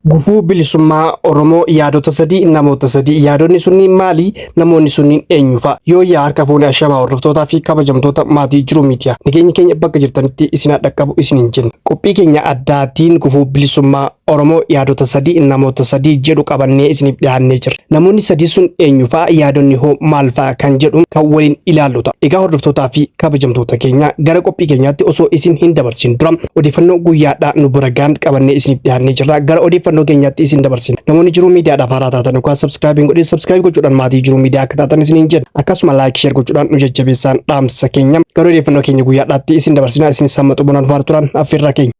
Gufuu bilisummaa Oromoo yaadota sadii namoota sadii yaadonni sunniin maali namoonni sunniin eenyu fa'a yoo yaa harka fuunee ashamaa hordoftootaa fi kabajamtoota maatii jiru miidiyaa nageenya keenya bakka jirtanitti isin dhaqqabu isiniin jenna qophii keenya addaatiin gufuu bilisummaa Oromoo yaadota sadii namoota sadii jedhu qabannee isiniif dhiyaannee jirra namoonni sadii sun eenyu fa'a yaadonni hoo maal fa'a kan jedhu kan waliin ilaalluta egaa hordoftootaa fi kabajamtoota keenya gara qophii keenyaatti osoo isin hin dabarsin dura odeeffannoo guyyaadhaa nu bira gaan qabannee isiniif dhiyaannee jirra gara odeeffannoo keenyaatti isin dabarsina namoonni jiru miidiyaadhaaf haaraa taatan yookaan subscribe gochuudhaan maatii jiru miidiyaa akka taatan isiniin jenna akkasuma like share gochuudhaan nu jajjabeessaan dhaamsa keenya gara odeeffannoo keenya guyyaadhaatti isin dabarsina isin samma xumuran faar turan affeerraa keenya.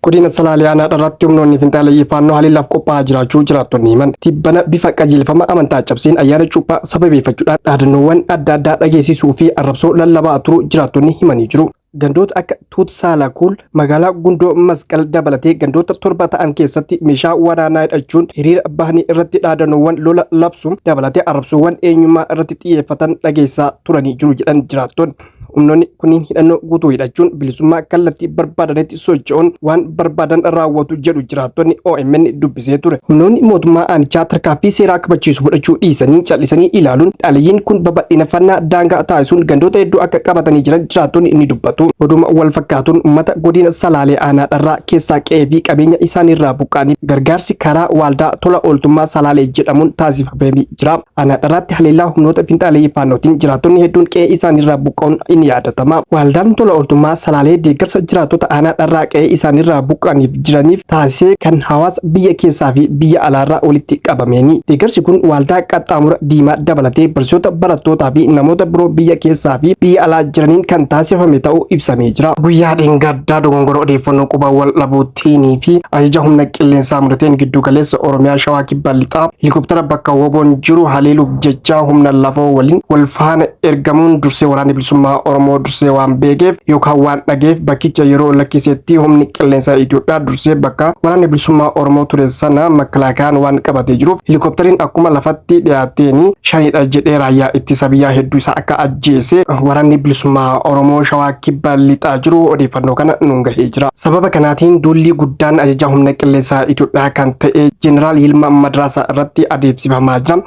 Godina Salaalee aanaa irratti humnoonni finxaaleeyyii faannoo haliillaaf qophaa'aa jiraachuu jiraattonni himan tibbana bifa qajeelfama amantaa cabseen ayyaana cuuphaa sababeeffachuudhaan dhaadannoowwan adda addaa dhageessisuu fi arrabsoo lallabaa turu jiraattonni himanii jiru. Gandoota akka Tuut Saalakuul magaalaa Gundoo Masqal dabalatee gandoota 7 ta'an keessatti meeshaa waraanaa hidhachuun hiriira bahanii irratti dhaadannoowwan lola labsuun dabalatee arrabsoowwan eenyummaa irratti xiyyeeffatan dhageessaa turanii jiru jedhan jiraattonni. Humnoonni kunniin hidhannoo guutuu hidhachuun bilisummaa kallattii barbaadanitti socho'uun waan barbaadan raawwatu jedhu jiraattonni OMN dubbisee ture. Humnoonni mootummaa aanichaa tarkaanfii seeraa kabachiisu fudhachuu dhiisanii callisanii ilaaluun xalayyiin kun babal'ifannaa daangaa taasisuun gandoota hedduu akka qabatanii jiran jiraattonni ni dubbatu. Oduma wal fakkaatuun uummata godina Salaalee aanaa dharraa keessaa qe'ee fi qabeenya isaaniirraa buqqaaniif gargaarsi karaa waaldaa tola ooltummaa Salaalee jedhamuun taasifamee jira. Aanaa dharraatti haleellaa humnoota finxaaleeyyii faannootiin jiraattonni hedduun qe'ee isaaniirraa buqqa'uun yaadatamaa waldaan tola ooltummaa Salaalee deeggarsa jiraattota aanaa dharraa qe'ee isaaniirraa buqqa'aniif jiraniif taasisee kan hawaasa biyya keessaa fi biyya alaarraa walitti qabameeni. Deeggarsi kun waldaa qaxxaamura diimaa dabalatee barsiisota barattootaa fi namoota biroo biyya keessaa fi biyya alaa jiraniin kan taasifame ta'uu ibsamee jira. Guyyaa dheengaddaa dogongora odeeffannoo qubaa wal dhabuutiin fi ajaja humna qilleensaa mudateen giddu galeessa Oromiyaa Shawaa Kibbaa Lixaa helikooftara bakka woboon jiru haleeluuf jecha humna lafoo waliin wal faana ergamuun dursee waraana bilisummaa Oromoo dursee waan beekeef yookaan waan dhageef bakkicha yeroo lakkisetti humni qilleensaa Itoophiyaa dursee bakka waraanni bilisummaa Oromoo ture sana makalaakaan waan qabatee jiruuf helikooftariin akkuma lafatti dhiyaateen shanidha jedhee raayyaa ittisa biyyaa hedduu isaa akka ajjeese waraanni bilisummaa Oromoo Shawaa Kibbaa Lixaa jiru odeeffannoo kana nuun gahee jira. Sababa kanaatiin duulli guddaan ajaja humna qilleensaa Itoophiyaa kan ta'e Jeneraal Yilmaa Madrasaa irratti adeemsifamaa jira.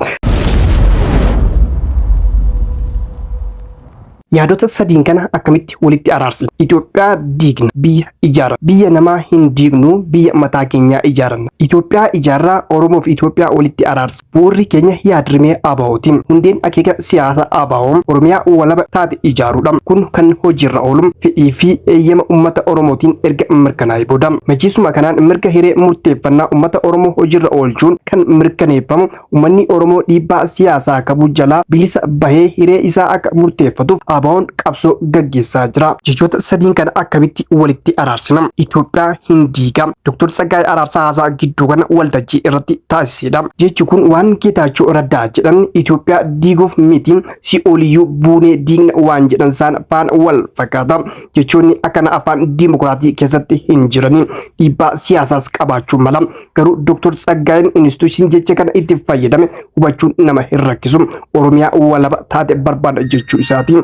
Yaadota sadiin kana akkamitti walitti araarsina? Itoophiyaa diigna biyya ijaarra. Biyya namaa hin diignu biyya mataa keenyaa ijaaranna. Itoophiyaa ijaarraa Oromoo fi Itoophiyaa walitti araarsa. Bu'uurri keenya yaadrimee ABO'tiin. Hundeen akeeka siyaasa ABO Oromiyaa walaba taate ijaaruudha. Kun kan hojiirra oolu fedhii fi eeyyama uummata Oromootiin erga mirkanaa'ee booda. Machiisuma kanaan mirga hiree murteeffannaa uummata Oromoo hojiirra oolchuun kan mirkaneeffamu uummanni Oromoo dhiibbaa siyaasaa qabu jalaa bilisa bahee hiree isaa akka murteeffatuuf ABO'n qabsoo gaggeessaa jira. Jechoota sadiin kana akkamitti walitti araarsina? Itoophiyaa hin diiga. Dr. Tsaggaayee Araarsaa haasaa gidduu kana waltajjii irratti taasisedha. Jechi kun waan Geetaachoo Raddaa jedhan Itoophiyaa diiguuf miti si'ooliyyuu buunee diigna waan jedhan sana afaan wal fakkaata. Jechoonni akkana afaan diimokiraatii keessatti hin jirani. Dhiibbaa siyaasaas qabaachuu mala. Garuu Dr. Tsaggaayeen instituushiin jecha kana itti fayyadame hubachuun nama hin rakkisu. Oromiyaa walaba taate barbaada jechuu isaati.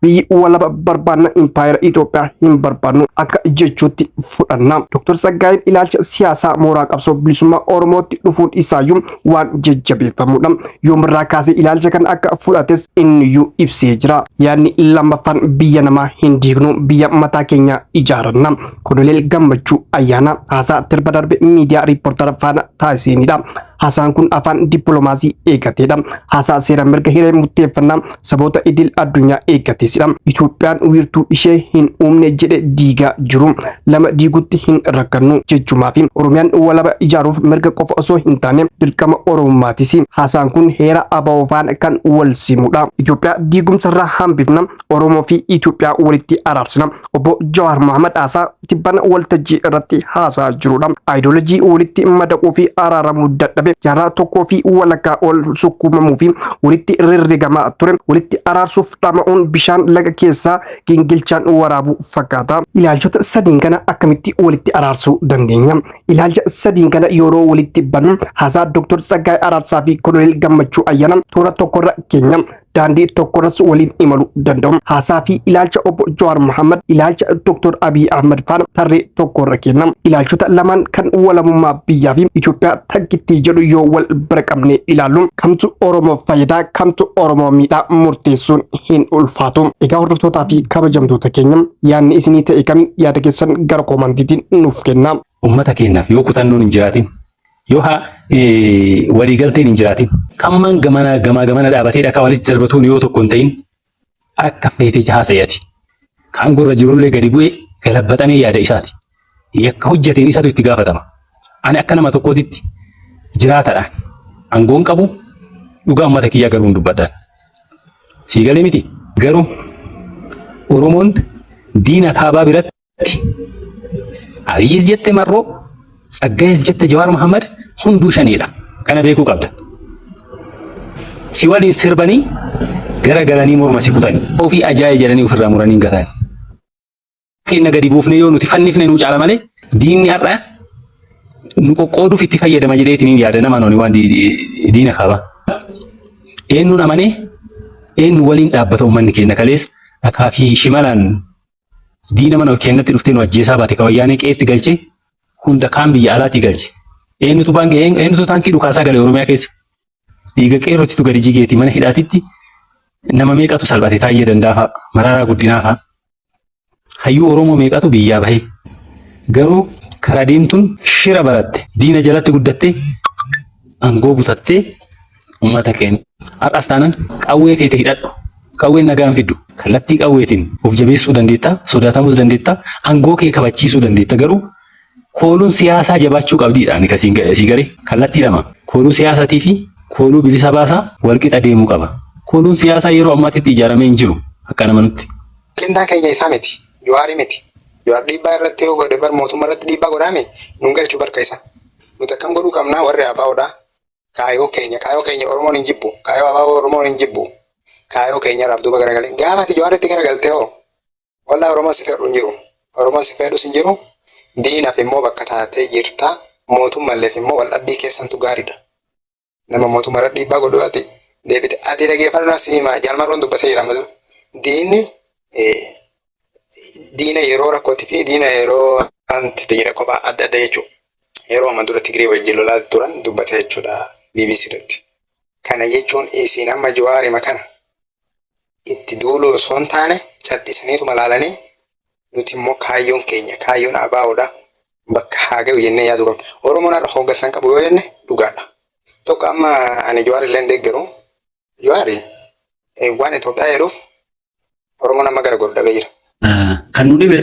Biyyi walaba barbaadna impaayera Itoophiyaa hin barbaadnu akka jechuutti fudhanna. Dr. Tsaggaayeen ilaalcha siyaasaa mooraa qabsoo bilisummaa Oromootti dhufuun isaayyuu waan jajjabeeffamudha. Yoomirraa kaasee ilaalcha kan akka fudhates inniyyuu ibsee jira. Yaadni lammaffaan biyya namaa hin diignu biyya mataa keenya ijaaranna. Koloneel Gammachuu Ayyaanaa haasaa tirba darbe miidiyaa riippoortara faana taasiseenidha. Haasaan kun afaan dippiloomaasii eeggateedha. Haasaa seera mirga hiree murteeffannaa saboota idil addunyaa eeggatees. Itoophiyaan wiirtuu ishee hin uumne jedhe diigaa jiru. Lama diigutti hin rakkannu jechuumaa fi Oromiyaan walaba ijaaruuf mirga qofa osoo hin taane dirqama Oromommaatis. Haasaan kun heera ABO faana kan wal simudha. Itoophiyaa diigumsarraa hambifna. Oromoo fi Itoophiyaa walitti araarsina. Obbo Jawaar Mohaammed haasaa tibbana waltajjii irratti haasaa jirudha. Aayidoolojii walitti madaquu fi araaramuu dadhabe jaarraa tokkoo fi walakkaa ol sukkuumamuu fi walitti rirrigamaa ture. Walitti araarsuuf dhama'uun bishaan Oromoon laga keessaa gingilchaan waraabuu fakkaata. Ilaalchota sadiin kana akkamitti walitti araarsuu dandeenya? Ilaalcha sadiin kana yeroo walitti banu haasaa Dr. Tsaggaayee Araarsaa fi Koloneel Gammachuu Ayyaanaa toora tokkorra keenya daandii tokkorras waliin imaluu danda'u. Haasaa fi ilaalcha obbo Jawaar Mohaammed ilaalcha Dr. Abiy Ahmed faana tarree tokkorra keenya. Ilaalchota lamaan kan walabummaa biyyaa fi Itoophiyaa takkittii jedhu yoo wal bira qabnee ilaallu kamtu Oromoo fayyadaa kamtu Oromoo miidhaa murteessuun hin ulfaatu. Egaa hordoftootaa fi kabajamtoota keenya yaadni isinii ta'e kami yaada keessan gara koomantiitiin nuuf kenna. Ummata keenyaaf yoo kutannoon hin jiraatin yoo waliigalteen hin jiraatin kamman gamana dhaabatee dhakaa walitti darbatuun yoo tokko hin ta'in akka feetee haasayati. Kan gurra jirullee gadi bu'ee galabbatamee yaada isaati. Yakka hojjeteen isaatu itti gaafatama. Ani akka nama tokkootitti jiraataadhaan aangoon qabu dhugaa ummata kiyyaa garuu hin dubbadhaan. Siigalee miti garuu Oromoon diina kaabaa biratti Abiyyis jette Marroo Tsaggaayes jette Jawaar Mohaammed hunduu shaniidha. Kana beekuu qabda. Si waliin sirbanii gara galanii morma si kutanii ofii ajaa'ee jedhanii ofirraa muranii gatanii. Kenna gadi buufnee yoo nuti fannifne nu caala malee diinni har'a nu qoqqooduuf itti fayyadama jedheetiin yaada nama nooni waan diina kaabaa. Eenyuun amanee eenyu waliin dhaabbata uummanni keenya kaleessa dhakaa fi shimalaan diina mana keenyatti dhuftee nu ajjeesaa baate kawayyaanee qeetti galchee hunda kaan biyya alaatii galche. Eenyutu taankii dhukaasaa galee Oromiyaa keessa dhiiga qeerrootitu gadi jigeeti mana hidhaatitti nama meeqatu salphate Taayyee Dandaafaa Maraaraa Guddinaafaa hayyuu Oromoo meeqatu biyyaa bahee garuu karaa deemtuun shira baratte diina jalatti guddattee aangoo butattee uummata keenya har'as taanan qawwee feete hidhadhu qawween nagaan fiddu kallattii qawweetiin of jabeessuu dandeetta sodaatamus dandeetta aangoo kee kabachiisuu dandeetta garuu kooluun siyaasaa jabaachuu qabdiidhaan kasii garee kallattii lama kooluu siyaasaatii fi kooluu bilisa baasaa walqixa deemuu qaba. Kooluun siyaasaa yeroo ammaatitti ijaaramee hin jiru akka nama nutti. Ajandaa keenya isaa miti Jawaarii miti. Jawaar dhiibbaa irratti yoo godhe bar mootummaa irratti dhiibbaa godhaame nun galchuu barka isaa. Nuti akkam godhuu qabnaa warri ABO'dhaa kaayoo keenya Oromoon hin jibbu kaayoo ABO Oromoon hin jibbu kaayoo keenya irraaf duuba garagalee gaafa ati Jawaaritti garagaltee hoo wallaa Oromoo si fedhu hin jiru Oromoo si fedhus hin jiru diinaaf immoo bakka taatee jirta mootummalleef immoo wal dhabbii keessantu gaariidha. Nama mootummaa irratti dhiibbaa godhu ati deebite ati dhageeffannaa siima jaalmarroon dubbatee jira ammoo diinni diina yeroo rakkootii fi diina yeroo anti jira kophaa adda adda jechuudha. Yeroo amma dura Tigree wajjin lolaa turan dubbate jechuudha BBC irratti. Kana jechuun isin amma Jawaarima kana itti duuluu osoo hin taane callisaniitu malaalanii nuti immoo kaayyoon keenya kaayyoon ABO'dhaa bakka haa ga'u jennee yaaduu qabna. Oromoon har'a hooggansan qabu yoo jenne dhugaadha. Tokko amma ani Jawaar illee deeggaru Jawaari waan Itoophiyaa jedhuuf Oromoon amma gara godhu dhabee jira. Kan nu dhibe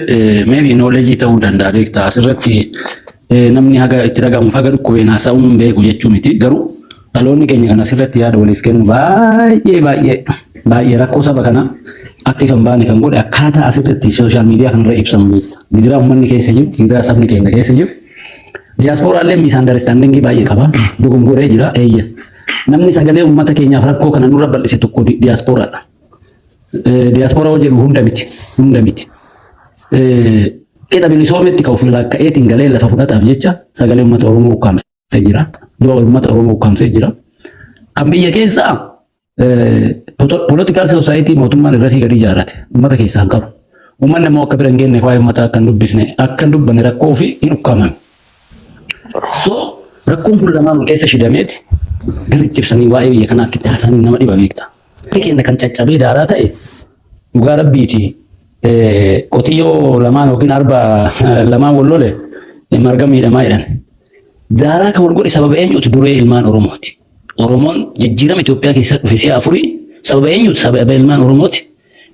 maybe knowledge ta'uu danda'a beektaa asirratti namni haga itti dhagahamuuf haga dhukkubeen haasa'uun beeku jechuu miti garuu dhaloonni keenya kan asirratti yaada waliif kennu baay'ee rakkoo saba kana akka ifan baane kan godhe akkaataa asirratti sooshaal miidiyaa kanarra ibsamu gidiraa uummanni keessa jiru gidiraa sabni keenya keessa jiru diiyaasporaallee miisaandaristandingii baay'ee qaba dogongoree jira eeyya namni sagalee uummata keenyaaf rakkoo kana nurra bal'ise tokko diiyaasporaadha. Diiyaasporaa jedhu hunda miti. Qixa bilisoometti kan ofirraa ka'eetiin galee lafa fudhataaf jecha sagalee uummata Oromoo ukkaamsee jira. Du'a uummata Oromoo ukkaamsee jira. Kan biyya keessaa political society mootummaan irratti gadi ijaarrate uummata keessaa hin qabu. Uummanni immoo akka bira hin geenye waa'ee uummataa akka hin dubbanne rakkoo fi hin ukkaamame. So rakkoon kun lamaan keessa shidameeti gara itti ibsanii waa'ee biyya kanaa akka itti haasanii nama dhiba beekta. Keenya kan caccabee daaraa ta'e dhugaa rabbiiti qotiyyoo lamaan yookiin arba lamaan wal lole marga miidhamaa jedhan. Daaraa kan wal godhe sababa eenyuuti duree ilmaan Oromooti. Oromoon jijjiirama Itoophiyaa keessatti dhufe si'a afurii sababa eenyuuti sababa ilmaan Oromooti.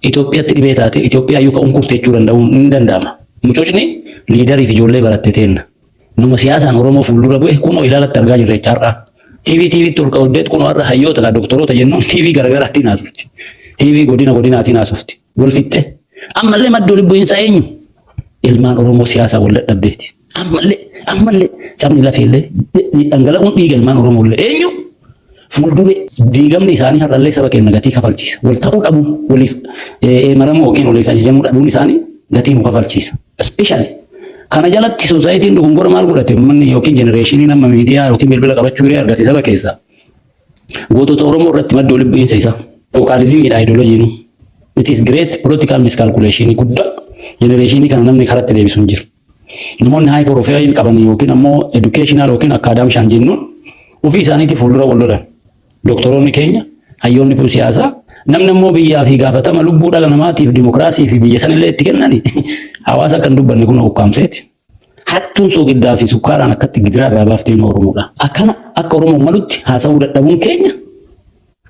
Itoophiyaatti dhibee taate Itoophiyaa iyyuu ka'uun kurteechuu ni danda'ama. Mucoocni liidarii fi ijoollee baratte teenna. Nama siyaasaan Oromoo fuuldura bu'e kunoo ilaalatti argaa jirre chaarraa. TV ol qabdeet kunoo har'a hayyoota ka doktoroota jennuun TV garagaraatti naasufti. TV godinaatiin naasufti. Wal fixxe. Ammallee maddoo lubbuinsa eenyu? Ilmaan Oromoo siyaasaa wal dadhabdeeti. Ammallee cabni lafeellee dhangala'uun dhiiga ilmaan Oromoollee eenyu? fuuldure diigamni isaanii har'allee saba keenya gatii kafalchiisa. Wal ta'uu dhabu waliif maramoo yookiin waliif ajajamuu dhabuun isaanii gatii nu kafalchiisa. Especially kana jalatti soosaayitiin dogongora maal godhate uummanni yookiin jenereeshiniin amma miidiyaa yookiin bilbila qabachuu hiree argate saba keessaa. Gootota Oromoo irratti madda walitti bu'iinsa isaa. Lokaalizimiidha ideoloojiin. It is great political miscalculation guddaa jenereeshinii kana namni karatti deebisu hin jiru. Namoonni high profile qaban yookiin ammoo educational yookiin academic jennuun ofii isaaniitti fuuldura wal lolan. Doktoroonni keenya hayyoonni siyaasaa namni ammoo biyyaa fi gaafatama lubbuu dhala namaatiif dimokiraasii fi biyya sanillee itti kennani hawaasa kan dubbanne kun ukkaamseeti. Hattuun soogiddaa fi sukkaaraan akkatti gidiraa irraa baaftee ilma Oromoodha. Akkana akka Oromoo malutti haasa'uu dadhabuun keenya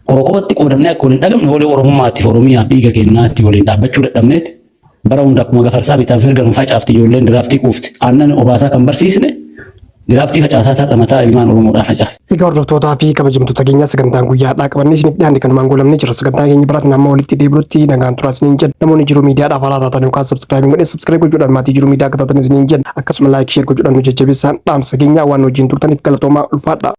qorqorbatti qoodamnee akka waliin dhagamne walii Oromummaatiif Oromiyaaf dhiiga kennaatti waliin dhaabbachuu dadhabneeti. Bara hunda akkuma gafarsaa bitaaf mirga nu facaafti ijoolleen diraaftii quufti. Aannan obaasaa kan barsiisne diraaftii facaasaa taadha mataa ilmaan Oromoodhaa facaafti. Egaa hordoftootaa fi kabajamtoota keenya sagantaan guyyaadhaa qabannee isiniif dhiyaanne kanumaan goolabnee jira. Sagantaa keenya biraatiin amma walitti deebi'utti nagaan turaa isiniin jenna. Namoonni jiru miidiyaadhaaf alaa taatan yookaan sabskiraayib gochuudhaan maatii jiru miidiyaa akka taatan isiniin jenna. Akkasuma laayik sheer gochuudhaan nu jajjabeessaa dhaamsa keenya waan wajjin turtaniif galatoomaa ulfaadha.